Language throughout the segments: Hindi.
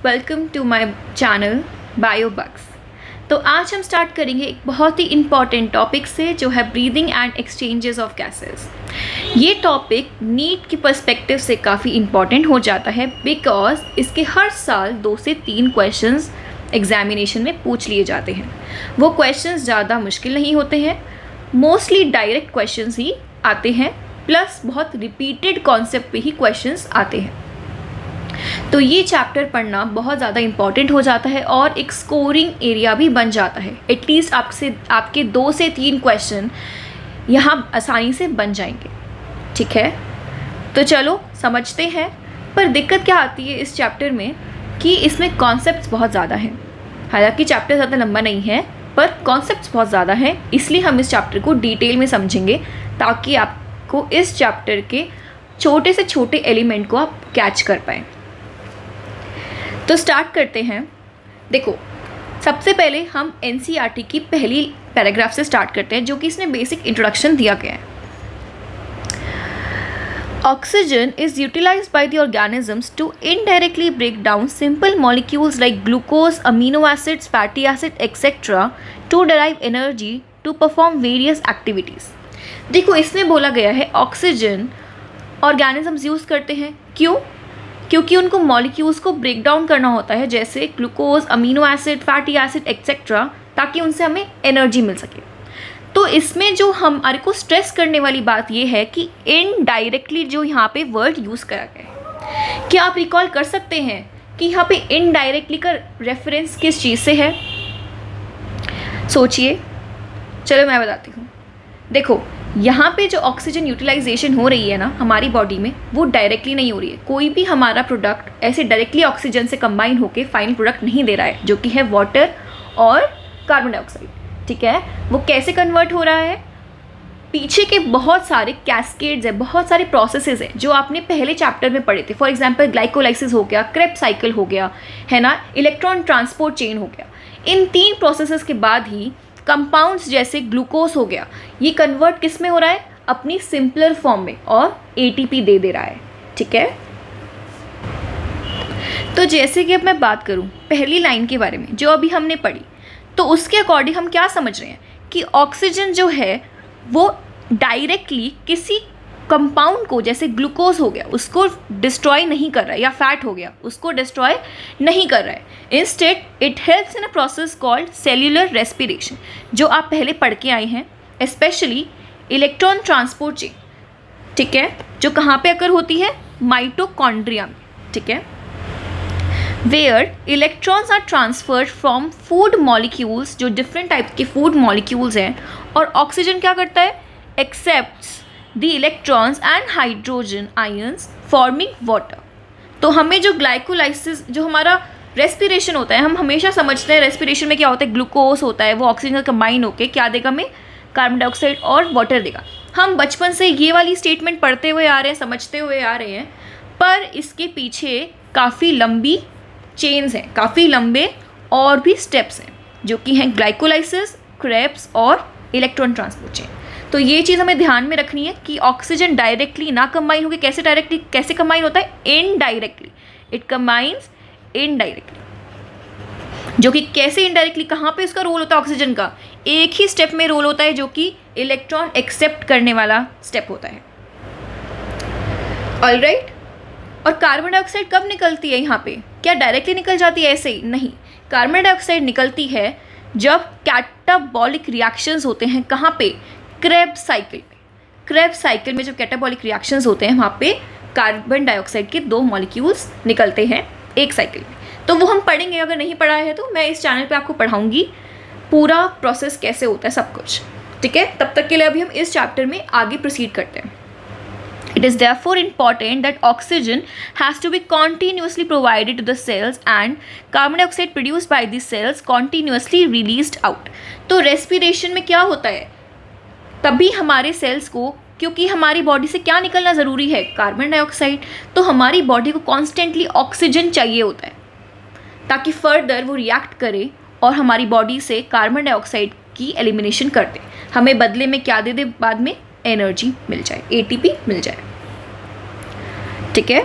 Welcome to my channel Biobugs. तो आज हम स्टार्ट करेंगे एक बहुत ही इम्पॉर्टेंट टॉपिक से, जो है breathing and exchanges of gases. ये टॉपिक नीट की पर्सपेक्टिव से काफ़ी इम्पॉर्टेंट हो जाता है, बिकॉज इसके हर साल 2 से 3 क्वेश्चंस एग्जामिनेशन में पूछ लिए जाते हैं। वो क्वेश्चंस ज़्यादा मुश्किल नहीं होते हैं, मोस्टली डायरेक्ट क्वेश्चंस ही आते हैं, प्लस बहुत रिपीटेड कॉन्सेप्ट पे ही क्वेश्चंस आते हैं। तो ये चैप्टर पढ़ना बहुत ज़्यादा इम्पॉर्टेंट हो जाता है और एक स्कोरिंग एरिया भी बन जाता है। एटलीस्ट आपके 2 से 3 क्वेश्चन यहाँ आसानी से बन जाएंगे। ठीक है, तो चलो समझते हैं। पर दिक्कत क्या आती है इस चैप्टर में कि इसमें कॉन्सेप्ट्स बहुत ज़्यादा हैं। हालांकि चैप्टर ज़्यादा लंबा नहीं है, पर कॉन्सेप्ट्स बहुत ज़्यादा हैं, इसलिए हम इस चैप्टर को डिटेल में समझेंगे ताकि आपको इस चैप्टर के छोटे से छोटे एलिमेंट को आप कैच कर पाएँ। तो स्टार्ट करते हैं। देखो, सबसे पहले हम एनसीईआरटी की पहली पैराग्राफ से स्टार्ट करते हैं, जो कि इसने बेसिक इंट्रोडक्शन दिया गया है। Oxygen is utilized by the organisms to indirectly break down simple molecules like glucose, amino acids, fatty acid etcetera to derive energy to perform various activities. देखो, इसमें बोला गया है ऑक्सीजन ऑर्गेनिजम्स यूज़ करते हैं। क्यों? क्योंकि उनको मॉलिक्यूल्स को ब्रेक डाउन करना होता है, जैसे glucose, amino acid, fatty acid etcetera, ताकि उनसे हमें एनर्जी मिल सके। तो इसमें जो हमारे को स्ट्रेस करने वाली बात ये है कि इनडायरेक्टली जो यहाँ पे वर्ड यूज़ करा गया है। क्या आप रिकॉल कर सकते हैं कि यहाँ पे इनडायरेक्टली का रेफरेंस किस चीज़ से है? सोचिए। चलो मैं बताती हूँ। देखो, यहाँ पे जो ऑक्सीजन यूटिलाइजेशन हो रही है ना हमारी बॉडी में, वो डायरेक्टली नहीं हो रही है। कोई भी हमारा प्रोडक्ट ऐसे डायरेक्टली ऑक्सीजन से कंबाइन होकर फाइनल प्रोडक्ट नहीं दे रहा है, जो कि है वाटर और कार्बन डाइऑक्साइड। ठीक है, वो कैसे कन्वर्ट हो रहा है? पीछे के बहुत सारे कैस्केड्स है, बहुत सारे प्रोसेसेस हैं जो आपने पहले चैप्टर में पढ़े थे। फॉर एग्जांपल ग्लाइकोलाइसिस हो गया, क्रेब्स साइकिल हो गया, है ना, इलेक्ट्रॉन ट्रांसपोर्ट चेन हो गया। इन 3 प्रोसेसेस के बाद ही कंपाउंड्स जैसे ग्लूकोज हो गया, ये कन्वर्ट किस में हो रहा है? अपनी सिंपलर फॉर्म में, और एटीपी दे रहा है। ठीक है, तो जैसे कि अब मैं बात करूं पहली लाइन के बारे में जो अभी हमने पढ़ी, तो उसके अकॉर्डिंग हम क्या समझ रहे हैं कि ऑक्सीजन जो है वो डायरेक्टली किसी कंपाउंड को, जैसे ग्लूकोज हो गया, उसको डिस्ट्रॉय नहीं कर रहा है, या फैट हो गया उसको डिस्ट्रॉय नहीं कर रहा है। Instead it helps in a process called cellular respiration, जो आप पहले पढ़ के आए हैं, स्पेशली इलेक्ट्रॉन ट्रांसपोर्ट चेन। ठीक है, जो कहाँ पे अकर होती है? माइटोकॉन्ड्रिया में। ठीक है, where electrons are transferred from food molecules, जो डिफरेंट टाइप के फूड मॉलिक्यूल्स हैं, और ऑक्सीजन क्या करता है? Accepts the electrons and hydrogen ions forming water. तो हमें जो ग्लाइकोलाइसिस, जो हमारा रेस्पिरेशन होता है, हम हमेशा समझते हैं रेस्पिरेशन में क्या होता है, ग्लूकोज होता है, वो ऑक्सीजन का कंबाइन होकर क्या देगा हमें? कार्बन डाइऑक्साइड और वाटर देगा। हम बचपन से ये वाली स्टेटमेंट पढ़ते हुए आ रहे हैं, समझते हुए आ रहे हैं, पर इसके पीछे काफ़ी लंबी चेन्स हैं, काफ़ी लंबे और भी स्टेप्स हैं, जो कि हैं ग्लाइकोलाइसिस, क्रेब्स और इलेक्ट्रॉन ट्रांसपोर्ट चेन। तो ये चीज़ हमें ध्यान में रखनी है कि ऑक्सीजन डायरेक्टली ना कंबाइन होकर कैसे कंबाइन होता है? इनडायरेक्टली। It combines indirectly. जो कि कैसे इनडायरेक्टली, कहाँ पे उसका रोल होता है ऑक्सीजन का? एक ही स्टेप में रोल होता है, जो कि इलेक्ट्रॉन एक्सेप्ट करने वाला स्टेप होता है। ऑलराइट। और कार्बन डाइऑक्साइड कब निकलती है यहाँ पे? क्या डायरेक्टली निकल जाती है ऐसे ही? नहीं, कार्बन डाइऑक्साइड निकलती है जब कैटाबॉलिक रिएक्शंस होते हैं। कहाँ पे? क्रेब्स साइकिल में। क्रेब्स साइकिल में जो कैटाबॉलिक रिएक्शंस होते हैं, वहाँ पे कार्बन डाइऑक्साइड के 2 मॉलिक्यूल्स निकलते हैं एक साइकिल में। तो वो हम पढ़ेंगे, अगर नहीं पढ़ा है तो मैं इस चैनल पे आपको पढ़ाऊँगी पूरा प्रोसेस कैसे होता है, सब कुछ। ठीक है, तब तक के लिए अभी हम इस चैप्टर में आगे प्रोसीड करते हैं। It is therefore important that oxygen has to be continuously provided to the cells and carbon dioxide produced by the cells continuously released out. तो respiration में क्या होता है? तभी हमारे सेल्स को, क्योंकि हमारी बॉडी से क्या निकलना ज़रूरी है? Carbon dioxide. तो हमारी बॉडी को कॉन्स्टेंटली ऑक्सीजन चाहिए होता है, ताकि फर्दर वो रिएक्ट करे और हमारी बॉडी से कार्बन डाइऑक्साइड की एलिमिनेशन कर दे। हमें बदले में क्या दे दे? बाद में एनर्जी मिल जाए, एटीपी मिल जाए। ठीक है,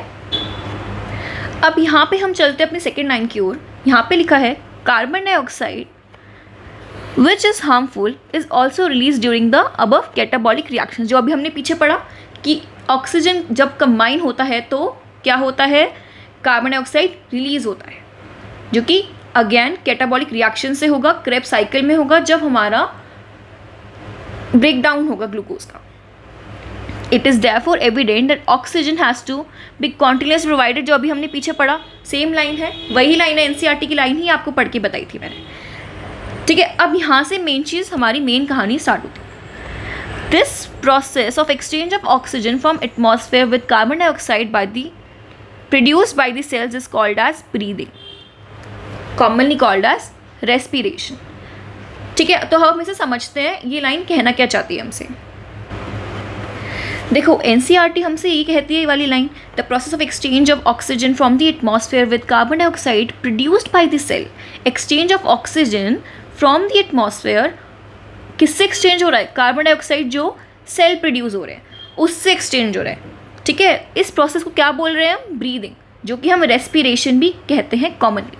अब यहाँ पे हम चलते हैं अपनी सेकेंड लाइन की ओर। यहाँ पे लिखा है carbon dioxide which is harmful is also release during the above catabolic reaction. जो अभी हमने पीछे पढ़ा कि ऑक्सीजन जब कंबाइन होता है तो क्या होता है, कार्बन डाइऑक्साइड रिलीज होता है, जो कि अगेन कैटाबॉलिक रिएक्शन से होगा, क्रेब्स साइकिल में होगा, जब हमारा ब्रेक डाउन होगा ग्लूकोज का। It is therefore evident that oxygen has to be continuous provided. जो अभी हमने पीछे पढ़ा सेम लाइन है, वही लाइन है, एनसीईआरटी की लाइन ही आपको पढ़ के बताई थी मैंने, ठीक है। अब यहाँ से मेन चीज़, हमारी मेन कहानी स्टार्ट होती है। This process of exchange of oxygen from atmosphere with carbon dioxide by the produced by the cells is called as breathing, commonly called as respiration, ठीक है। तो हम इसे समझते हैं ये लाइन कहना क्या चाहती है हमसे। देखो एनसीईआरटी हमसे ये कहती है ये वाली line, the process of exchange of oxygen from the atmosphere with carbon dioxide produced by the cell. Exchange of oxygen from the atmosphere किससे एक्सचेंज हो रहा है, कार्बन डाइऑक्साइड जो सेल प्रोड्यूस हो रहे हैं उससे एक्सचेंज हो रहा है, ठीक है। इस प्रोसेस को क्या बोल रहे हैं हम, ब्रीदिंग, जो कि हम रेस्पिरेशन भी कहते हैं कॉमनली।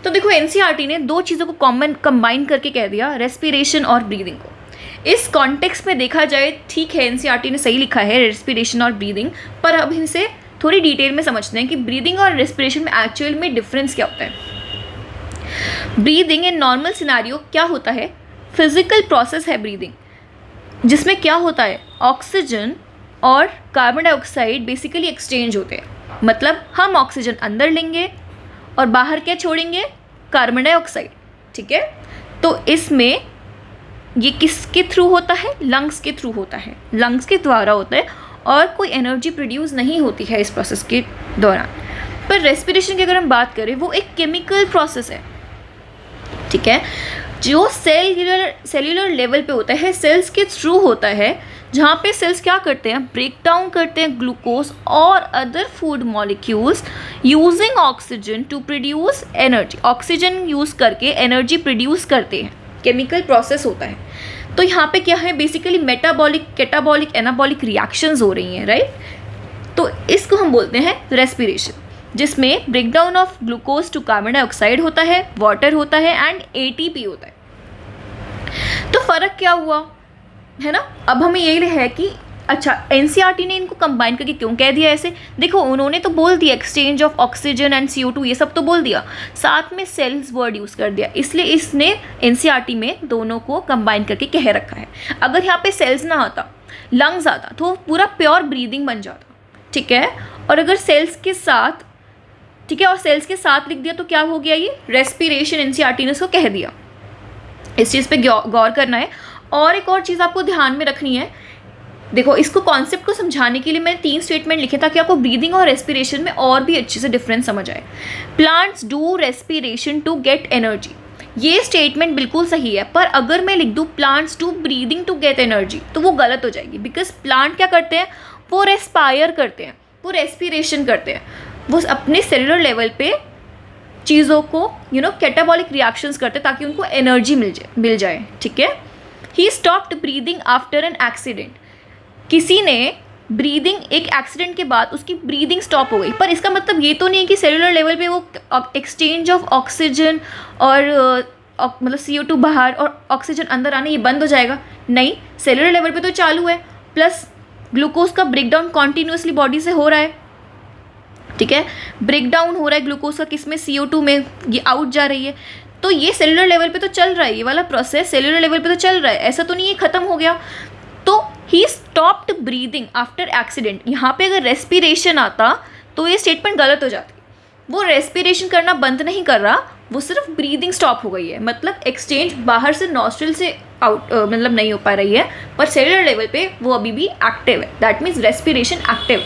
तो देखो एनसीईआरटी ने दो चीज़ों को कंबाइन करके कह दिया, रेस्पिरेशन और ब्रीदिंग को। इस कॉन्टेक्स्ट में देखा जाए ठीक है, एनसीईआरटी ने सही लिखा है रेस्पिरेशन और ब्रीदिंग, पर अब इसे थोड़ी डिटेल में समझते हैं कि ब्रीदिंग और रेस्पिरेशन में एक्चुअल में डिफरेंस क्या होता है। ब्रीदिंग इन नॉर्मल सिनारियो क्या होता है, फिजिकल प्रोसेस है ब्रीदिंग, जिसमें क्या होता है, ऑक्सीजन और कार्बन डाइऑक्साइड बेसिकली एक्सचेंज होते हैं। मतलब हम ऑक्सीजन अंदर लेंगे और बाहर क्या छोड़ेंगे, कार्बन डाइऑक्साइड, ठीक है। तो इसमें ये किसके थ्रू होता है, लंग्स के थ्रू होता है, लंग्स के द्वारा होता है, और कोई एनर्जी प्रोड्यूस नहीं होती है इस प्रोसेस के दौरान। पर रेस्पिरेशन की अगर हम बात करें, वो एक केमिकल प्रोसेस है, ठीक है, जो सेल्यूलर लेवल पे होता है, सेल्स के थ्रू होता है, जहाँ पे सेल्स क्या करते हैं, ब्रेक डाउन करते हैं ग्लूकोज और other food molecules using oxygen to produce energy. Oxygen use करके एनर्जी प्रोड्यूस करते हैं, केमिकल प्रोसेस होता है। तो यहाँ पे क्या है, basically metabolic, catabolic, anabolic reactions हो रही हैं, राइट। तो इसको हम बोलते हैं रेस्पिरेशन, जिसमें break down of glucose to carbon dioxide होता है, वाटर होता है एंड एटीपी होता है। तो फ़र्क क्या हुआ है ना। अब हमें यही है कि अच्छा एनसीईआरटी ने इनको कंबाइन करके क्यों कह दिया ऐसे। देखो उन्होंने तो बोल दिया exchange of oxygen and CO2, ये सब तो बोल दिया, साथ में सेल्स वर्ड यूज़ कर दिया, इसलिए इसने एनसीईआरटी में दोनों को कंबाइन करके कह रखा है। अगर यहाँ पे सेल्स ना आता, लंग्स आता, तो पूरा प्योर ब्रीदिंग बन जाता, ठीक है। और अगर सेल्स के साथ, ठीक है, और सेल्स के साथ लिख दिया तो क्या हो गया, ये रेस्पिरेशन, एनसीईआरटी ने उसको कह दिया। इस चीज़ पे गौर करना है। और एक और चीज़ आपको ध्यान में रखनी है, देखो इसको कॉन्सेप्ट को समझाने के लिए मैंने 3 स्टेटमेंट लिखे ताकि आपको ब्रीदिंग और रेस्पिरेशन में और भी अच्छे से डिफरेंस समझ आए। Plants do respiration to get energy, ये स्टेटमेंट बिल्कुल सही है, पर अगर मैं लिख दूँ plants do breathing to get energy तो वो गलत हो जाएगी, बिकॉज प्लांट क्या करते हैं, वो रेस्पायर करते हैं, वो रेस्पिरेशन करते हैं, वो अपने सेलुलर लेवल पे चीज़ों को कैटाबॉलिक रिएक्शंस करते हैं ताकि उनको एनर्जी मिल जाए, ठीक है। He stopped breathing after an accident, किसी ने ब्रीदिंग, एक एक्सीडेंट के बाद उसकी ब्रीदिंग स्टॉप हो गई, पर इसका मतलब ये तो नहीं कि सेलुलर लेवल पे वो एक्सचेंज ऑफ ऑक्सीजन और मतलब CO2 बाहर और ऑक्सीजन अंदर आना ये बंद हो जाएगा, नहीं, सेलुलर लेवल पे तो चालू है, प्लस ग्लूकोज का ब्रेकडाउन कॉन्टीन्यूसली बॉडी से हो रहा है, ठीक है। ब्रेकडाउन हो रहा है ग्लूकोज का, किस में, CO2 में, ये आउट जा रही है, तो ये सेलुलर लेवल पे तो चल रहा है, ये वाला प्रोसेस सेलुलर लेवल पे तो चल रहा है, ऐसा तो नहीं ये ख़त्म हो गया। तो he stopped breathing after accident, यहाँ पे अगर रेस्पिरेशन आता तो ये स्टेटमेंट गलत हो जाती, वो रेस्पिरेशन करना बंद नहीं कर रहा, वो सिर्फ ब्रीदिंग स्टॉप हो गई है, मतलब एक्सचेंज बाहर से नॉस्ट्रिल से आउट मतलब नहीं हो पा रही है, पर सेलुलर लेवल पे वो अभी भी एक्टिव है, that means respiration active.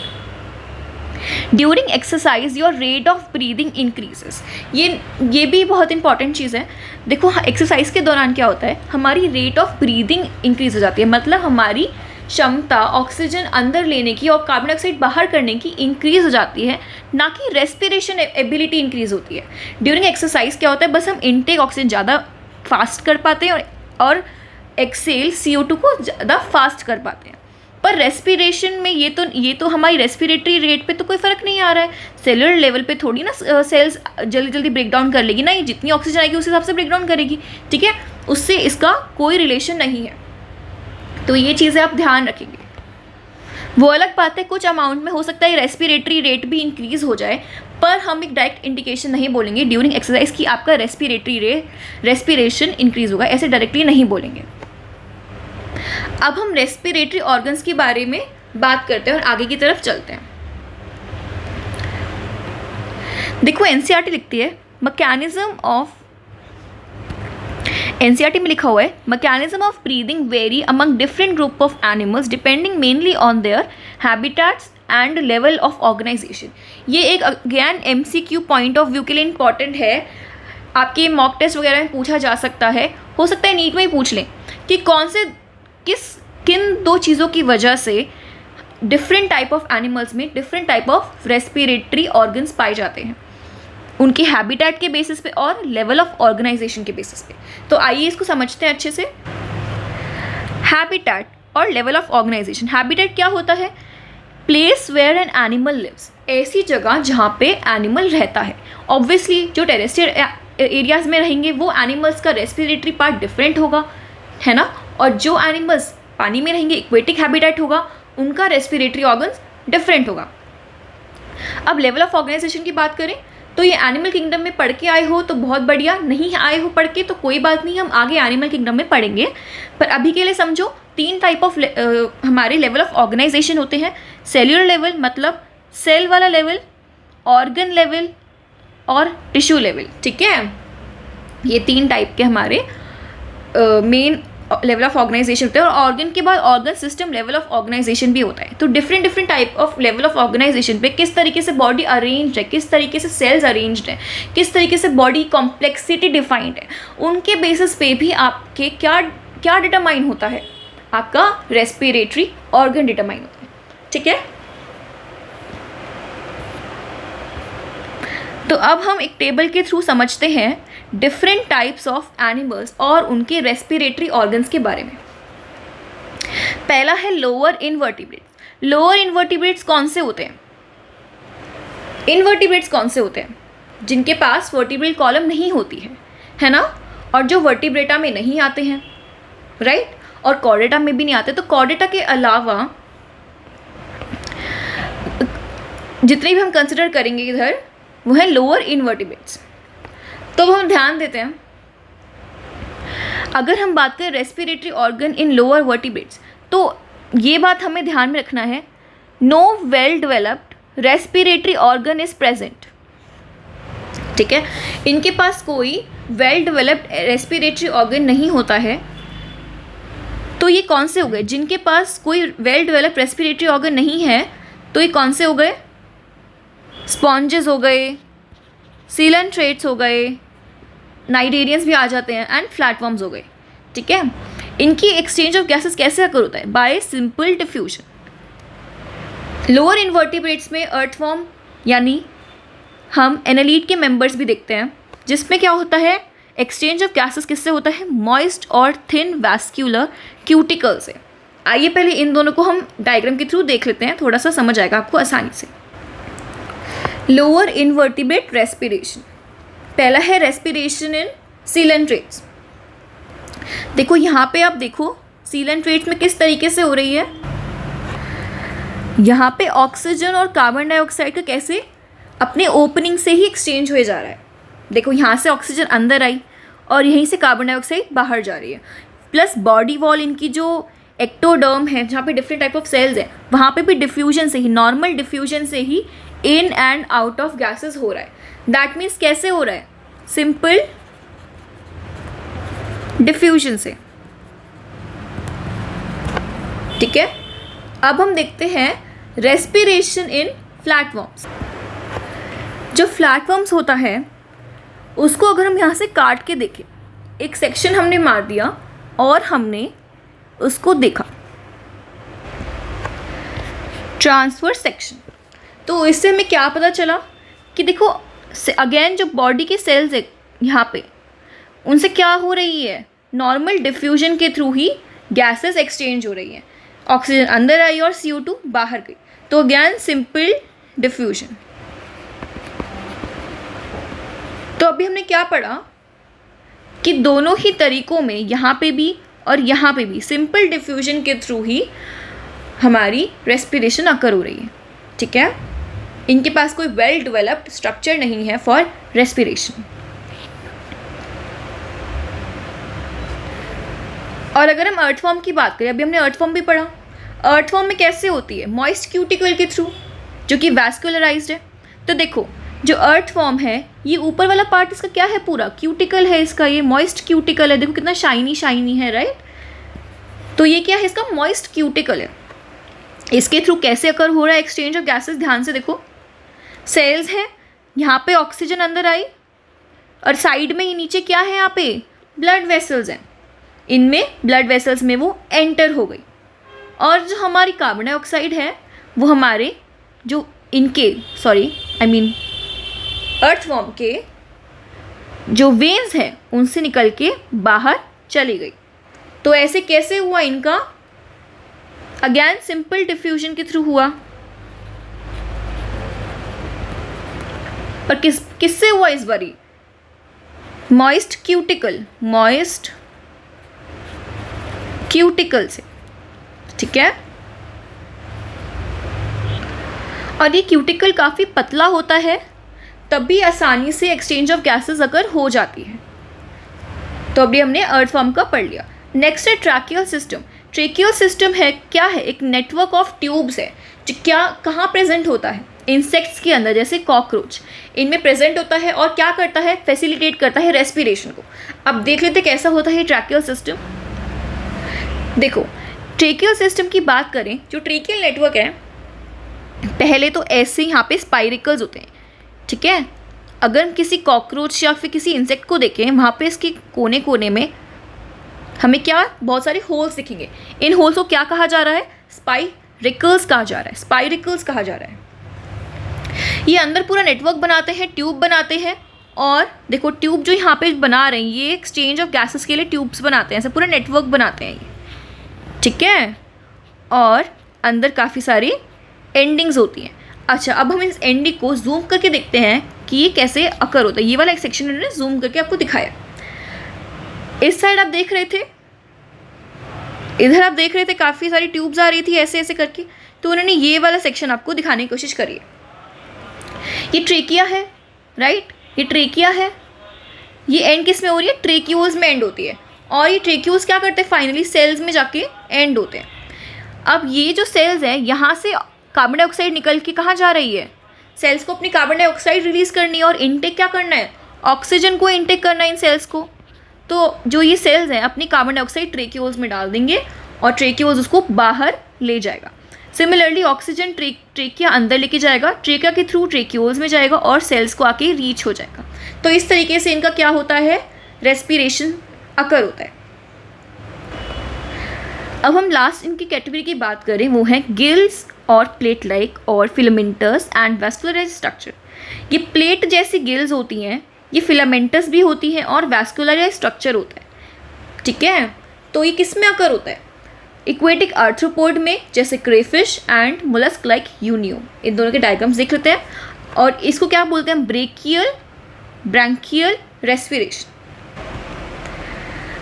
During exercise your rate of breathing increases, ये भी बहुत इंपॉर्टेंट चीज़ है। देखो एक्सरसाइज के दौरान क्या होता है, हमारी रेट ऑफ ब्रीदिंग इंक्रीज हो जाती है, मतलब हमारी क्षमता ऑक्सीजन अंदर लेने की और कार्बन डाइऑक्साइड बाहर करने की इंक्रीज हो जाती है, ना कि रेस्पिरेशन एबिलिटी इंक्रीज होती है। ड्यूरिंग एक्सरसाइज क्या होता है, बस हम इनटेक ऑक्सीजन ज़्यादा फास्ट कर पाते हैं और एक्सेल CO2 को ज़्यादा फास्ट कर पाते हैं, पर रेस्पिरेशन में ये तो हमारी रेस्पिरेटरी रेट पे तो कोई फ़र्क नहीं आ रहा है। सेलुलर लेवल पे थोड़ी ना सेल्स जल्दी जल्दी ब्रेक डाउन कर लेगी ना, ये जितनी ऑक्सीजन आएगी उस हिसाब से ब्रेक डाउन करेगी, ठीक है, उससे इसका कोई रिलेशन नहीं है। तो ये चीज़ें आप ध्यान रखेंगे। वो अलग बात है, कुछ अमाउंट में हो सकता है रेस्पिरेटरी रेट भी इंक्रीज हो जाए, पर हम एक डायरेक्ट इंडिकेशन नहीं बोलेंगे ड्यूरिंग एक्सरसाइज कि आपका रेस्पिरेशन इंक्रीज होगा, ऐसे डायरेक्टली नहीं बोलेंगे। अब हम रेस्पिरेटरी ऑर्गन्स के बारे में बात करते हैं और आगे की तरफ चलते हैं। देखो एनसीईआरटी लिखती है एनसीईआरटी में लिखा हुआ है mechanism of breathing very among different group of animals depending mainly on their habitats and level of organisation. ये एक again MCQ point of view के लिए इंपॉर्टेंट है, आपके मॉक टेस्ट वगैरह में पूछा जा सकता है, हो सकता है नीट में ही पूछ लें कि किन दो चीज़ों की वजह से डिफरेंट टाइप ऑफ एनिमल्स में different type of respiratory organs पाए जाते हैं, उनके हैबिटेट के बेसिस पे और लेवल ऑफ ऑर्गेनाइजेशन के बेसिस पे। तो आइए इसको समझते हैं अच्छे से। हैबिटेट और लेवल ऑफ ऑर्गेनाइजेशन। हैबिटेट क्या होता है? Place where an animal lives, ऐसी जगह जहाँ पे एनिमल रहता है। ऑब्वियसली जो टेरेस्ट्रियल एरियाज में रहेंगे वो एनिमल्स का रेस्पिरेटरी पार्ट डिफरेंट होगा, है ना, और जो एनिमल्स पानी में रहेंगे एक्वेटिक हैबिटेट होगा, उनका रेस्पिरेटरी ऑर्गन्स डिफरेंट होगा। अब लेवल ऑफ ऑर्गेनाइजेशन की बात करें तो ये एनिमल किंगडम में पढ़ के आए हो तो बहुत बढ़िया, नहीं आए हो पढ़ के तो कोई बात नहीं, हम आगे एनिमल किंगडम में पढ़ेंगे। पर अभी के लिए समझो 3 टाइप ऑफ हमारे लेवल ऑफ ऑर्गेनाइजेशन होते हैं। सेल्यूलर लेवल मतलब सेल वाला लेवल, ऑर्गन लेवल और टिश्यू लेवल, ठीक है। ये 3 टाइप के हमारे मेन लेवल ऑफ ऑर्गेनाइजेशन होते हैं। और ऑर्गन के बाद organ system level of organisation भी होता है। तो different type of level of organisation पे किस तरीके से बॉडी अरेंज्ड है, किस तरीके से सेल्स अरेंज्ड है, किस तरीके से बॉडी कॉम्प्लेक्सिटी डिफाइंड है, उनके बेसिस पे भी आपके क्या डिटरमाइन होता है, आपका रेस्पिरेटरी ऑर्गन डिटरमाइन होता है, ठीक है। तो अब हम एक टेबल के थ्रू समझते हैं डिफरेंट टाइप्स ऑफ एनिमल्स और उनके रेस्पिरेटरी ऑर्गन्स के बारे में। पहला है लोअर इनवर्टिब्रेट्स। लोअर इनवर्टिब्रेट्स कौन से होते हैं? इनवर्टिब्रेट्स कौन से होते हैं? जिनके पास वर्टिब्रल कॉलम नहीं होती है ना, और जो वर्टिब्रेटा में नहीं आते हैं, राइट, और कॉर्डेटा में भी नहीं आते। तो कॉर्डेटा के अलावा जितने भी हम कंसिडर करेंगे इधर वो है लोअर इनवर्टिब्रेट्स। तो हम ध्यान देते हैं, अगर हम बात करें respiratory organ in lower vertebrates तो ये बात हमें ध्यान में रखना है, no well developed respiratory organ is present, ठीक है। इनके पास कोई वेल डेवलप्ड रेस्पिरेटरी ऑर्गन नहीं होता है। तो ये कौन से हो गए? जिनके पास कोई वेल डेवलप्ड रेस्पिरेटरी ऑर्गन नहीं है तो ये कौन से हो गए? स्पॉन्जेस हो गए, सीलेंट्रेट्स हो गए, नाइडेरियंस भी आ जाते हैं, एंड फ्लैटवर्म्स हो गए, ठीक है। इनकी एक्सचेंज ऑफ गैसेस कैसे अकर होता है? Bye simple diffusion. Lower invertebrates में अर्थवर्म यानी हम एनालीड के मेंबर्स भी देखते हैं, जिसमें क्या होता है, एक्सचेंज ऑफ गैसेस किससे होता है? मॉइस्ट और थिन वैस्क्यूलर क्यूटिकल से। आइए पहले इन दोनों को हम डायग्राम के थ्रू देख लेते हैं, थोड़ा सा समझ आएगा आपको आसानी से। लोअर इनवर्टिब्रेट रेस्पिरेशन, पहला है रेस्पिरेशन इन सीलेंट्रेट्स। देखो यहाँ पे आप देखो सीलेंट्रेट्स में किस तरीके से हो रही है, यहाँ पे ऑक्सीजन और कार्बन डाइऑक्साइड का कैसे अपने ओपनिंग से ही एक्सचेंज हुए जा रहा है। देखो यहाँ से ऑक्सीजन अंदर आई और यहीं से कार्बन डाइऑक्साइड बाहर जा रही है, प्लस बॉडी वॉल इनकी जो एक्टोडर्म है जहाँ पे डिफरेंट टाइप ऑफ सेल्स हैं, वहाँ पे भी डिफ्यूजन से ही, नॉर्मल डिफ्यूजन से ही in and out of gases हो रहा है। दैट मीन्स कैसे हो रहा है? सिंपल डिफ्यूजन से, ठीक है। अब हम देखते हैं रेस्पिरेशन इन फ्लैटवर्म्स। जो फ्लैटवर्म्स होता है उसको अगर हम यहाँ से काट के देखें, एक सेक्शन हमने मार दिया और हमने उसको देखा, ट्रांसफर सेक्शन, तो इससे हमें क्या पता चला कि देखो अगेन जो बॉडी के सेल्स है यहाँ पे, उनसे क्या हो रही है? नॉर्मल डिफ्यूजन के थ्रू ही गैसेस एक्सचेंज हो रही हैं। ऑक्सीजन अंदर आई और CO2 बाहर गई, तो अगेन सिंपल डिफ्यूजन। तो अभी हमने क्या पढ़ा कि दोनों ही तरीकों में, यहाँ पे भी और यहाँ पे भी, सिंपल डिफ्यूजन के थ्रू ही हमारी रेस्पिरेशन अकर हो रही है। ठीक है, इनके पास कोई वेल डेवलप्ड स्ट्रक्चर नहीं है फॉर रेस्पिरेशन। और अगर हम अर्थवॉर्म की बात करें, अभी हमने अर्थवॉर्म भी पढ़ा, अर्थवॉर्म में कैसे होती है, मॉइस्ट क्यूटिकल के थ्रू, जो कि वैस्कुलराइज्ड है। तो देखो जो अर्थवॉर्म है, ये ऊपर वाला पार्ट इसका क्या है, पूरा क्यूटिकल है इसका, ये मॉइस्ट क्यूटिकल है, देखो कितना शाइनी शाइनी है, राइट। तो ये क्या है, इसका मॉइस्ट क्यूटिकल है। इसके थ्रू कैसे अकर हो रहा है एक्सचेंज ऑफ गैसेस, ध्यान से देखो, सेल्स है, यहाँ पे ऑक्सीजन अंदर आई और साइड में ही नीचे क्या है, यहाँ पे ब्लड वेसल्स हैं, इनमें ब्लड वेसल्स में वो एंटर हो गई। और जो हमारी कार्बन डाइऑक्साइड है वो हमारे जो इनके अर्थवॉर्म के जो वेन्स हैं उनसे निकल के बाहर चली गई। तो ऐसे कैसे हुआ इनका, अगेन सिंपल डिफ्यूजन के थ्रू हुआ। पर किससे हुआ इस बारी, मॉइस्ट क्यूटिकल से। ठीक है, और ये क्यूटिकल काफ़ी पतला होता है, तब भी आसानी से एक्सचेंज ऑफ गैसेस अगर हो जाती है। तो अभी हमने अर्थवॉर्म का पढ़ लिया। नेक्स्ट है ट्रैकियल सिस्टम। ट्रैकियल सिस्टम है क्या है, एक नेटवर्क ऑफ ट्यूब्स है जो कहाँ प्रेजेंट होता है, इंसेक्ट्स के अंदर, जैसे कॉकरोच, इनमें प्रेजेंट होता है और क्या करता है, फैसिलिटेट करता है रेस्पिरेशन को। अब देख लेते कैसा होता है ट्रैकियल सिस्टम। देखो ट्रैकियल सिस्टम की बात करें, जो ट्रैकियल नेटवर्क है, पहले तो ऐसे यहाँ पे स्पाइरिकल्स होते हैं। ठीक है, अगर हम किसी कॉकरोच या फिर किसी इंसेक्ट को देखें, वहाँ पे इसके कोने कोने में हमें क्या, बहुत सारे होल्स दिखेंगे। इन होल्स को क्या कहा जा रहा है, स्पाइरिकल्स कहा जा रहा है। ये अंदर पूरा नेटवर्क बनाते हैं, ट्यूब बनाते हैं। और देखो ट्यूब जो यहाँ पे बना रहे हैं, ये एक्सचेंज ऑफ गैसेस के लिए ट्यूब्स बनाते हैं, ऐसे पूरा नेटवर्क बनाते हैं ये। ठीक है, और अंदर काफ़ी सारी एंडिंग्स होती हैं। अच्छा, अब हम इस एंडिंग को जूम करके देखते हैं कि ये कैसे अकर होता है। ये वाला एक सेक्शन उन्होंने जूम करके आपको दिखाया। इस साइड आप देख रहे थे, इधर आप देख रहे थे, काफ़ी सारी ट्यूब्स आ रही थी ऐसे ऐसे करके, तो उन्होंने ये वाला सेक्शन आपको दिखाने की कोशिश करी है। ये ट्रेकिया है, राइट, ये ट्रेकिया है। ये एंड किस में हो रही है, ट्रेक्यूल्स में एंड होती है। और ये ट्रेक्यूल्स क्या करते हैं, फाइनली सेल्स में जाके एंड होते हैं। अब ये जो सेल्स हैं, यहाँ से कार्बन डाइऑक्साइड निकल के कहाँ जा रही है, सेल्स को अपनी कार्बन डाइऑक्साइड रिलीज़ करनी है और इनटेक क्या करना है, ऑक्सीजन को इनटेक करना है इन सेल्स को। तो जो ये सेल्स हैं अपनी कार्बन डाइऑक्साइड ट्रेक्यूल्स में डाल देंगे और ट्रेक्यूल्स उसको बाहर ले जाएगा। सिमिलरली ऑक्सीजन ट्रेकिया अंदर लेके जाएगा, ट्रेकिया के थ्रू ट्रेक्यूल्स में जाएगा और सेल्स को आके रीच हो जाएगा। तो इस तरीके से इनका क्या होता है, रेस्पिरेशन अकर होता है। अब हम लास्ट इनकी कैटेगरी की बात करें, वो है गिल्स और प्लेट लाइक और फिलामेंटस एंड वैस्कुलराइज्ड स्ट्रक्चर। ये प्लेट जैसी गिल्स होती हैं, ये फिलामेंटस भी होती हैं और वैस्कुलराइज्ड स्ट्रक्चर होता है। ठीक है, तो ये किस में अकर होता है, इक्वेटिक आर्थ्रोपोड में, जैसे crayfish and mollusc like unio. इन दोनों के डायग्राम्स देख लेते हैं। और इसको क्या बोलते हैं, branchial respiration.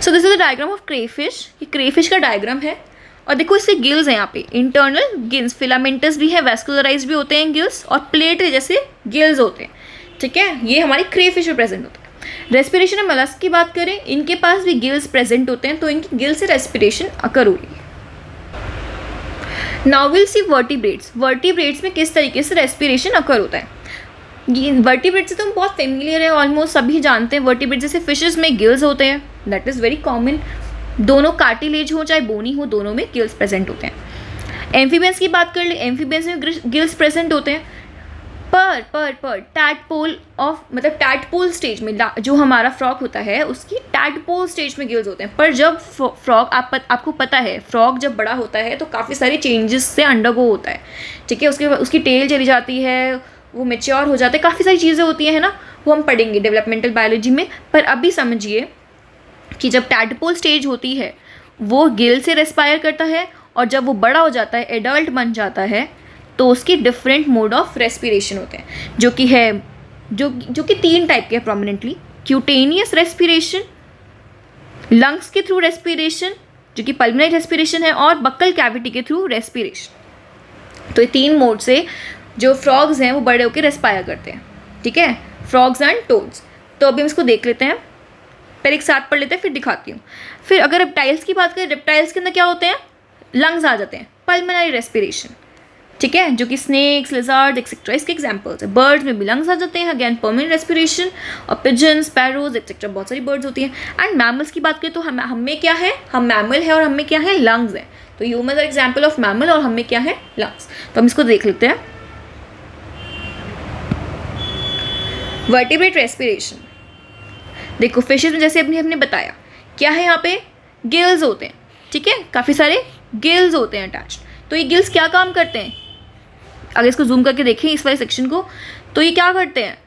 So this is the diagram of crayfish. ये क्रेफिश का डायग्राम है और देखो इससे गिल्स हैं यहाँ पे, इंटरनल गिल्स, फिलामेंटस भी है, वैस्कुलराइज भी होते हैं गिल्स, और प्लेट जैसे गिल्स होते हैं। ठीक है, ये हमारी क्रेफिश में प्रेजेंट होता है। रेस्पिरेशन में मोलस्क की बात करें, इनके पास भी गिल्स प्रेजेंट होते हैं, तो इनकी गिल से रेस्पिरेशन अकर हो रही है। Now will see vertebrates. Vertebrates में किस तरीके से रेस्पिरेशन अकर होता है। ये वर्टिब्रेट से तो हम बहुत फेमिलियर है, ऑलमोस्ट सभी जानते हैं। वर्टिब्रेट जैसे फिशेस में गिल्स होते हैं, दैट इज़ वेरी कॉमन। दोनों कार्टिलेज हो चाहे बोनी हो, दोनों में गिल्स प्रेजेंट होते हैं। एम्फीबियंस की बात कर ले, एम्फीबियंस में गिल्स प्रेजेंट होते हैं। पर टैडपोल टैडपोल स्टेज में, जो हमारा फ्रॉग होता है उसकी टैडपोल स्टेज में गिल्स होते हैं। पर जब फ्रॉग, आपको पता है फ्रॉग जब बड़ा होता है तो काफ़ी सारे चेंजेस से अंडरगो होता है। ठीक है, उसकी टेल चली जाती है, वो मेच्योर हो जाते हैं, काफ़ी सारी चीज़ें होती हैं, है ना, वो हम पढ़ेंगे डेवलपमेंटल बायोलॉजी में। पर अभी समझिए कि जब टैडपोल स्टेज होती है वो गिल से रेस्पायर करता है और जब वो बड़ा हो जाता है, एडल्ट बन जाता है, तो उसकी डिफरेंट मोड ऑफ रेस्पिरेशन होते हैं, जो कि 3 टाइप के हैं प्रोमिनेंटली। क्यूटेनियस रेस्पिरेशन, लंग्स के थ्रू रेस्पिरेशन जो कि पल्मोनरी रेस्पिरेशन है, और बक्कल कैविटी के थ्रू रेस्पिरेशन। तो ये 3 मोड से जो फ्रॉग्स हैं वो बड़े होकर रेस्पायर करते हैं, ठीक है, फ्रॉग्स एंड टोड्स। तो अभी हम इसको देख लेते हैं, पहले एक साथ पढ़ लेते हैं फिर दिखाती हूँ। फिर अगर रेप्टाइल्स की बात करें, रेप्टाइल्स के अंदर क्या होते हैं, लंग्स आ जाते हैं, पल्मोनरी रेस्पिरेशन, ठीक है, जो कि स्नेक्स, लिजर्ड एक्सेट्रा इसके एग्जांपल्स है। बर्ड्स में भी लंग्स आ जाते हैं, अगेन पल्मोनरी रेस्पिरेशन, और पिजन्स, स्पैरोज एक्सेट्रा बहुत सारी बर्ड्स होती हैं। एंड मैमल्स की बात करें तो हम में क्या है, हम मैमल है और हम में क्या है, लंग्स है। तो human are example of mammal और हम में क्या है, लंग्स। तो हम इसको देख लेते हैं। वर्टिब्रेट रेस्पिरेशन, देखो फिशेज में जैसे अभी हमने बताया क्या है, यहाँ पे गिल्स होते हैं, ठीक है, काफ़ी सारे गिल्स होते हैं अटैच्ड। तो ये गिल्स क्या काम करते हैं, अगर इसको जूम करके देखें इस वाले सेक्शन को, तो ये क्या करते हैं,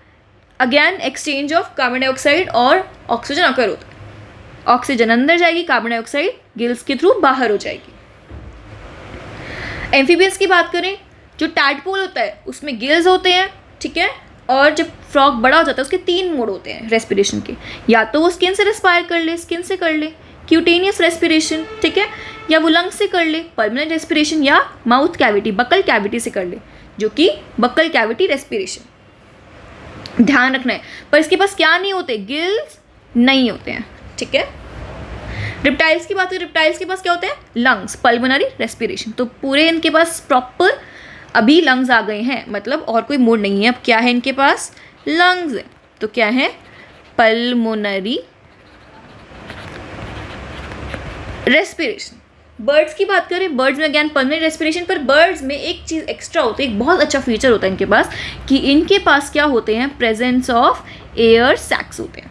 again exchange of carbon dioxide और ऑक्सीजन अकर होता है। ऑक्सीजन अंदर जाएगी, कार्बन डाइऑक्साइड गिल्स के थ्रू बाहर हो जाएगी। एम्फीबियंस की बात करें, जो टैडपोल होता है उसमें गिल्स होते हैं, ठीक है, और जब फ्रॉग बड़ा हो जाता है उसके 3 मोड होते हैं रेस्पिरेशन के, या तो वो स्किन से रेस्पायर कर ले, स्किन से कर ले क्यूटेनियस रेस्पिरेशन, ठीक है, या वो लंग्स से कर ले पल्मोनरी रेस्पिरेशन, या माउथ कैविटी बक्कल कैविटी से कर ले जो कि बक्कल कैविटी रेस्पिरेशन। ध्यान रखना है, पर इसके पास क्या नहीं होते, गिल्स नहीं होते हैं, ठीक है। रिप्टाइल्स की बात करें, रिप्टाइल्स के पास क्या होते हैं, लंग्स, पल्मोनरी रेस्पिरेशन। तो पूरे इनके पास प्रॉपर अभी लंग्स आ गए हैं, मतलब और कोई मोड नहीं है, अब क्या है इनके पास, लंग्स है। तो क्या है, पल्मोनरी रेस्पिरेशन। बर्ड्स की बात करें, बर्ड्स में अगेन पल्मोनरी रेस्पिरेशन, पर बर्ड्स में एक चीज़ एक्स्ट्रा होती है, एक बहुत अच्छा फीचर होता है इनके पास, कि इनके पास क्या होते हैं, प्रेजेंस ऑफ एयर सैक्स होते हैं।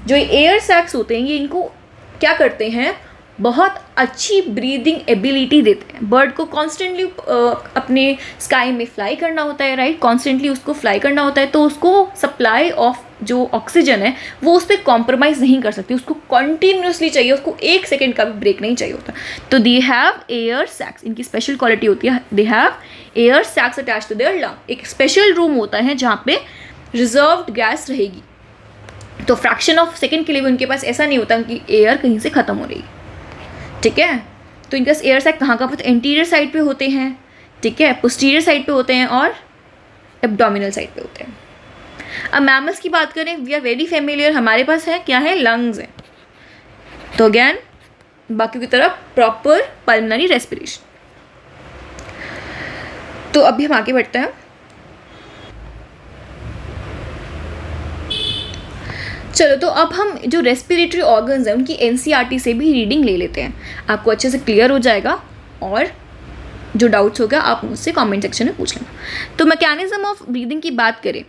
जो एयर सैक्स होते हैं ये इनको क्या करते हैं, बहुत अच्छी ब्रीदिंग एबिलिटी देते हैं। बर्ड को कॉन्स्टेंटली अपने स्काई में फ्लाई करना होता है, राइट, कॉन्स्टेंटली उसको फ्लाई करना होता है, तो उसको सप्लाई ऑफ जो ऑक्सीजन है वो उस पर कॉम्प्रोमाइज़ नहीं कर सकती, उसको कंटिन्यूसली चाहिए, उसको 1 सेकेंड का भी ब्रेक नहीं चाहिए होता। तो दे हैव एयर सैक्स, इनकी स्पेशल क्वालिटी होती है, they have air sacs attach to their lung. एक स्पेशल रूम होता है जहाँ पे रिजर्व्ड गैस रहेगी, तो फ्रैक्शन ऑफ सेकेंड के लिए भी उनके पास ऐसा नहीं होता कि एयर कहीं से ख़त्म हो रही, ठीक है। तो इनका एयर सैक कहाँ पर, एंटीरियर साइड पे होते हैं, ठीक है, पोस्टीरियर साइड पे होते हैं और एब्डोमिनल साइड पे होते हैं। अब मैमल्स की बात करें, वी आर वेरी फेमिलियर, हमारे पास है क्या है, लंग्स है। तो अगेन बाकी की तरफ प्रॉपर पल्मोनरी रेस्पिरेशन। तो अभी हम आगे बढ़ते हैं। चलो, तो अब हम जो रेस्पिरेटरी ऑर्गन्स हैं उनकी एनसीईआरटी से भी रीडिंग ले लेते हैं, आपको अच्छे से क्लियर हो जाएगा, और जो डाउट्स होगा आप मुझसे कमेंट सेक्शन में पूछ लेना। तो मैकेनिज्म ऑफ ब्रीदिंग की बात करें,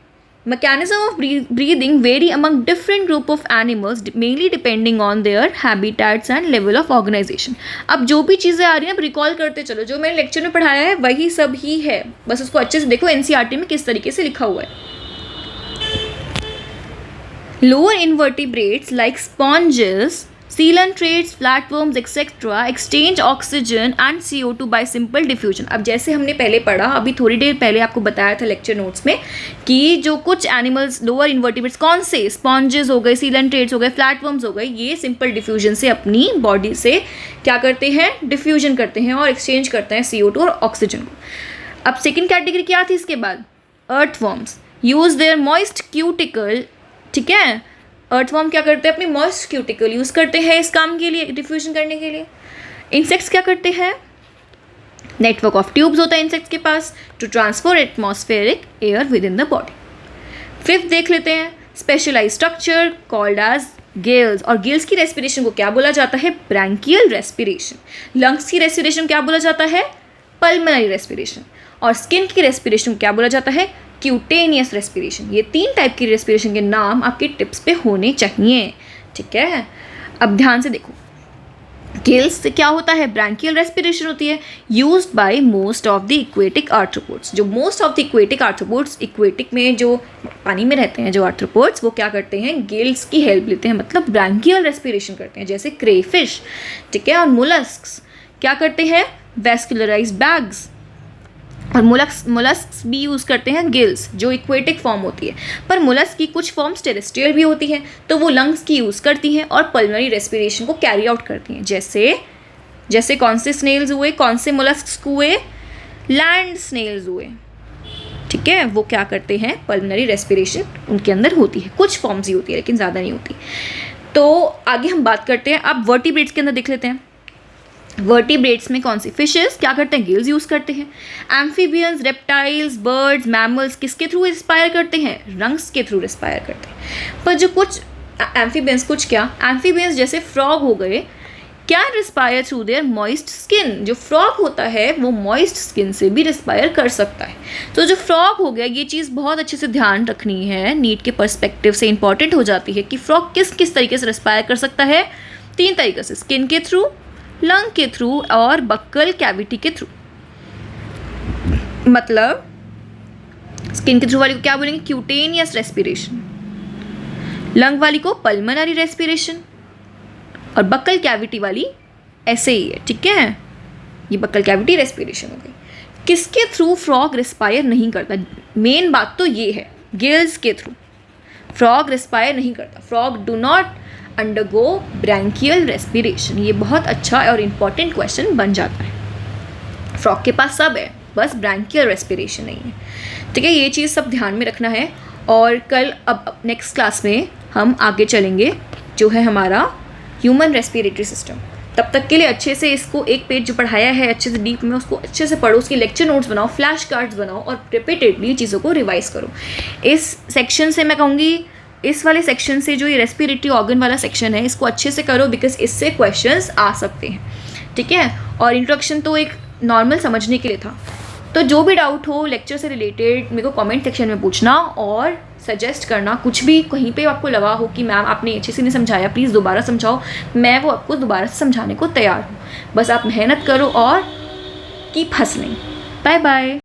mechanism of breathing very among different group of animals mainly depending on their habitats and level of organisation. अब जो भी चीज़ें आ रही हैं आप रिकॉल करते चलो, जो मैंने लेक्चर में पढ़ाया है वही सब ही है, बस उसको अच्छे से देखो एनसीईआरटी में किस तरीके से लिखा हुआ है। Lower invertebrates like sponges, coelentrates, flatworms, etc. exchange oxygen and CO2 by simple diffusion। अब जैसे हमने पहले पढ़ा, अभी थोड़ी देर पहले आपको बताया था लेक्चर नोट्स में, कि जो कुछ एनिमल्स लोअर इन्वर्टिब्रेट्स, कौन से, स्पॉन्जेस हो गए, coelentrates हो गए, फ्लैटवर्म्स हो गए, ये सिंपल डिफ्यूजन से अपनी बॉडी से क्या करते हैं, डिफ्यूजन करते हैं और एक्सचेंज करते हैं CO2 और ऑक्सीजन को। अब सेकेंड कैटेगरी क्या थी इसके बाद, earthworms use their moist cuticle, ठीक है, अर्थवर्म क्या करते हैं, अपनी मॉइस्ट क्यूटिकल यूज़ करते हैं इस काम के लिए, डिफ्यूजन करने के लिए। इंसेक्ट्स क्या करते हैं, नेटवर्क ऑफ ट्यूब्स होता है इंसेक्ट्स के पास to transfer atmospheric air within the body. Fifth देख लेते हैं, specialize structure called as gills, और गिल्स की रेस्पिरेशन को क्या बोला जाता है, ब्रैंकियल रेस्पिरेशन। लंग्स की रेस्पिरेशन क्या बोला जाता है, पल्मोनरी रेस्पिरेशन, और स्किन की रेस्पिरेशन क्या बोला जाता है, क्यूटेनियस रेस्पिरेशन। ये 3 टाइप की रेस्पिरेशन के नाम आपके टिप्स पे होने चाहिए, ठीक है। अब ध्यान से देखो, गिल्स से क्या होता है, ब्रैंकियल रेस्पिरेशन होती है, used by most of the aquatic arthropods. जो most of the aquatic arthropods, aquatic में जो पानी में रहते हैं जो आर्थ्रोपोड्स, वो क्या करते हैं, गिल्स की हेल्प लेते हैं, मतलब ब्रैंकियल रेस्पिरेशन करते हैं, जैसे क्रेफिश, ठीक है, और मोलस्क्स क्या करते हैं, वेस्कुलराइज्ड बैग्स। और मोलस्क्स भी यूज़ करते हैं गिल्स, जो इक्वेटिक फॉर्म होती है। पर मोलस्क की कुछ फॉर्म्स टेरेस्ट्रियल भी होती हैं, तो वो लंग्स की यूज़ करती हैं और पल्मोनरी रेस्पिरेशन को कैरी आउट करती हैं। जैसे कौन से स्नेल्स हुए, कौन से मोलस्क्स हुए, लैंड स्नेल्स हुए, ठीक है। वो क्या करते हैं, पल्मोनरी रेस्पिरेशन उनके अंदर होती है, कुछ फॉर्म्स ही होती है लेकिन ज़्यादा नहीं होती। तो आगे हम बात करते हैं, अब वर्टिब्रेट्स के अंदर देख लेते हैं। वर्टिब्रेट्स में कौन सी, फिशेस क्या करते हैं, गिल्स यूज़ करते हैं। एम्फीबियंस, रेप्टाइल्स, बर्ड्स, मैमल्स किसके थ्रू रिस्पायर करते हैं, लंग्स के थ्रू रिस्पायर करते हैं। पर जो कुछ एम्फीबियंस, एम्फीबियंस जैसे फ्रॉग हो गए, can respire through their moist skin. जो फ्रॉग होता है वो मॉइस्ट स्किन से भी रिस्पायर कर सकता है। तो जो फ्रॉग हो गया, ये चीज़ बहुत अच्छे से ध्यान रखनी है, नीट के पर्सपेक्टिव से इंपॉर्टेंट हो जाती है कि फ्रॉग किस किस तरीके से रिस्पायर कर सकता है। 3 तरीके से, स्किन के थ्रू, लंग के थ्रू और बक्कल कैविटी के थ्रू। मतलब स्किन के थ्रू वाली को क्या बोलेंगे, क्यूटेनियस रेस्पिरेशन। लंग वाली को पल्मोनरी रेस्पिरेशन, और बक्कल कैविटी वाली ऐसे ही है, ठीक है। ये बक्कल कैविटी रेस्पिरेशन हो गई। किसके थ्रू फ्रॉग रिस्पायर नहीं करता, मेन बात तो ये है, गिल्स के थ्रू फ्रॉग रिस्पायर नहीं करता। Frog do not undergo branchial respiration. ये बहुत अच्छा और इम्पॉर्टेंट क्वेश्चन बन जाता है। फ्रॉग के पास सब है, बस ब्रैंकियल रेस्पिरेशन नहीं है, ठीक है। ये चीज़ सब ध्यान में रखना है। और कल अब नेक्स्ट क्लास में हम आगे चलेंगे, जो है हमारा ह्यूमन रेस्पिरेटरी सिस्टम। तब तक के लिए अच्छे से इसको एक पेज जो पढ़ाया है अच्छे से डीप में उसको अच्छे से पढ़ो, उसके लेक्चर नोट्स बनाओ, फ्लैश कार्ड्स बनाओ और रिपीटेडली चीज़ों को रिवाइज करो। इस सेक्शन से मैं कहूँगी, इस वाले सेक्शन से जो ये रेस्पिरेटरी ऑर्गन वाला सेक्शन है, इसको अच्छे से करो, बिकॉज इससे क्वेश्चंस आ सकते हैं, ठीक है। और इंट्रोडक्शन तो एक नॉर्मल समझने के लिए था। तो जो भी डाउट हो लेक्चर से रिलेटेड मेरे को कमेंट सेक्शन में पूछना और सजेस्ट करना। कुछ भी कहीं पे आपको लगा हो कि मैम आपने अच्छे से नहीं समझाया, प्लीज़ दोबारा समझाओ, मैं वो आपको दोबारा से समझाने को तैयार हूँ। बस आप मेहनत करो और कीप हसलिंग। Bye bye.